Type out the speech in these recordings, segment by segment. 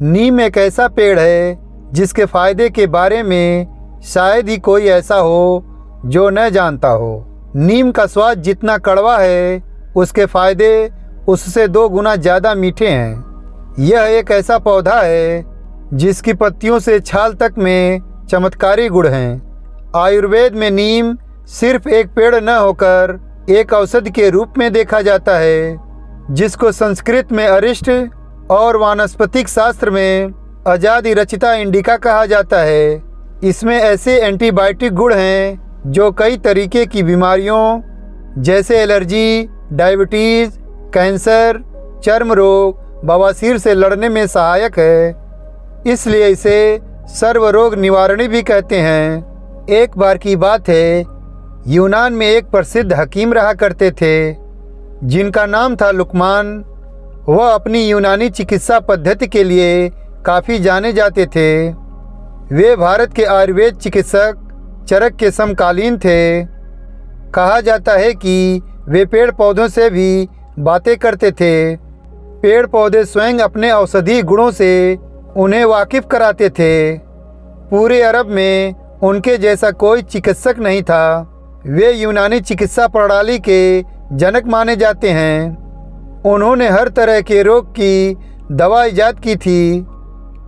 नीम एक ऐसा पेड़ है जिसके फायदे के बारे में शायद ही कोई ऐसा हो जो न जानता हो। नीम का स्वाद जितना कड़वा है, उसके फायदे उससे 2 गुना ज़्यादा मीठे हैं। यह एक ऐसा पौधा है जिसकी पत्तियों से छाल तक में चमत्कारी गुण हैं। आयुर्वेद में नीम सिर्फ एक पेड़ न होकर एक औषधि के रूप में देखा जाता है, जिसको संस्कृत में अरिष्ट और वानस्पतिक शास्त्र में अजादि रचिता इंडिका कहा जाता है। इसमें ऐसे एंटीबायोटिक गुण हैं जो कई तरीके की बीमारियों जैसे एलर्जी, डायबिटीज़, कैंसर, चर्म रोग, बवासीर से लड़ने में सहायक है। इसलिए इसे सर्वरोग निवारणी भी कहते हैं। एक बार की बात है, यूनान में एक प्रसिद्ध हकीम रहा करते थे जिनका नाम था लुकमान। वह अपनी यूनानी चिकित्सा पद्धति के लिए काफ़ी जाने जाते थे। वे भारत के आयुर्वेद चिकित्सक चरक के समकालीन थे। कहा जाता है कि वे पेड़ पौधों से भी बातें करते थे। पेड़ पौधे स्वयं अपने औषधीय गुणों से उन्हें वाकिफ़ कराते थे। पूरे अरब में उनके जैसा कोई चिकित्सक नहीं था। वे यूनानी चिकित्सा प्रणाली के जनक माने जाते हैं। उन्होंने हर तरह के रोग की दवा ईजाद की थी।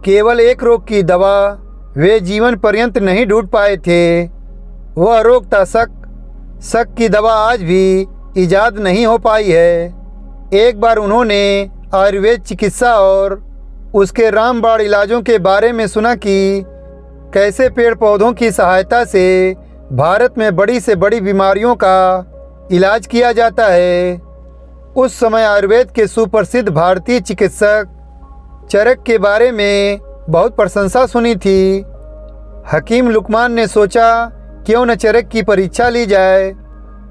केवल एक रोग की दवा वे जीवन पर्यंत नहीं ढूंढ पाए थे। वह रोग था शक। शक की दवा आज भी ईजाद नहीं हो पाई है। एक बार उन्होंने आयुर्वेद चिकित्सा और उसके रामबाण इलाजों के बारे में सुना कि कैसे पेड़ पौधों की सहायता से भारत में बड़ी से बड़ी बीमारियों का इलाज किया जाता है। उस समय आयुर्वेद के सुप्रसिद्ध भारतीय चिकित्सक चरक के बारे में बहुत प्रशंसा सुनी थी। हकीम लुकमान ने सोचा क्यों न चरक की परीक्षा ली जाए।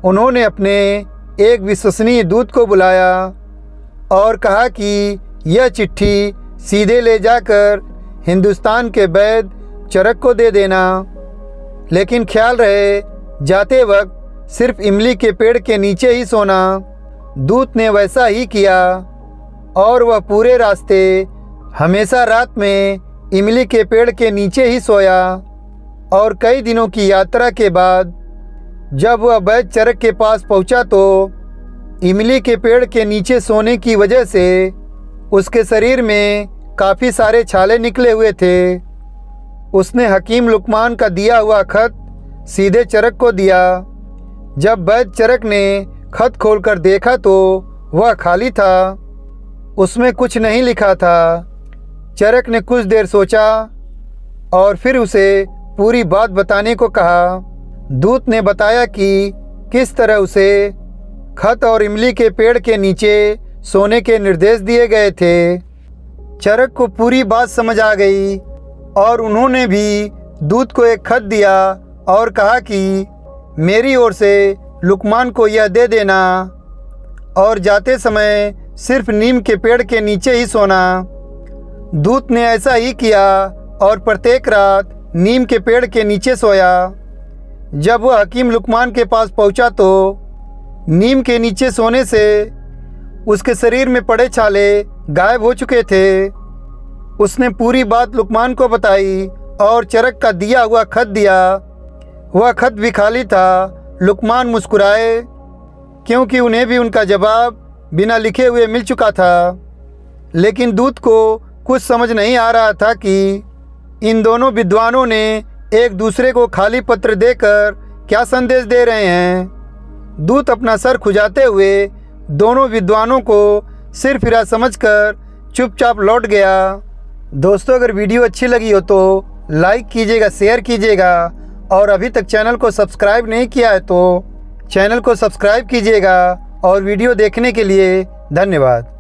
उन्होंने अपने एक विश्वसनीय दूत को बुलाया और कहा कि यह चिट्ठी सीधे ले जाकर हिंदुस्तान के वैद्य चरक को दे देना, लेकिन ख्याल रहे जाते वक्त सिर्फ इमली के पेड़ के नीचे ही सोना। दूत ने वैसा ही किया और वह पूरे रास्ते हमेशा रात में इमली के पेड़ के नीचे ही सोया। और कई दिनों की यात्रा के बाद जब वह वैद्य चरक के पास पहुंचा तो इमली के पेड़ के नीचे सोने की वजह से उसके शरीर में काफ़ी सारे छाले निकले हुए थे। उसने हकीम लुकमान का दिया हुआ खत सीधे चरक को दिया। जब वैद्य चरक ने खत खोलकर देखा तो वह खाली था। उसमें कुछ नहीं लिखा था। चरक ने कुछ देर सोचा और फिर उसे पूरी बात बताने को कहा। दूत ने बताया कि किस तरह उसे खत और इमली के पेड़ के नीचे सोने के निर्देश दिए गए थे। चरक को पूरी बात समझ आ गई और उन्होंने भी दूत को एक खत दिया और कहा कि मेरी ओर से लुकमान को यह दे देना और जाते समय सिर्फ नीम के पेड़ के नीचे ही सोना। दूत ने ऐसा ही किया और प्रत्येक रात नीम के पेड़ के नीचे सोया। जब वह हकीम लुकमान के पास पहुंचा तो नीम के नीचे सोने से उसके शरीर में पड़े छाले गायब हो चुके थे। उसने पूरी बात लुकमान को बताई और चरक का दिया हुआ खत दिया। वह खत भी खाली था। लुकमान मुस्कुराए क्योंकि उन्हें भी उनका जवाब बिना लिखे हुए मिल चुका था। लेकिन दूत को कुछ समझ नहीं आ रहा था कि इन दोनों विद्वानों ने एक दूसरे को खाली पत्र देकर क्या संदेश दे रहे हैं। दूत अपना सर खुजाते हुए दोनों विद्वानों को सिर फिरा समझकर चुपचाप लौट गया। दोस्तों, अगर वीडियो अच्छी लगी हो तो लाइक कीजिएगा, शेयर कीजिएगा और अभी तक चैनल को सब्सक्राइब नहीं किया है तो चैनल को सब्सक्राइब कीजिएगा। और वीडियो देखने के लिए धन्यवाद।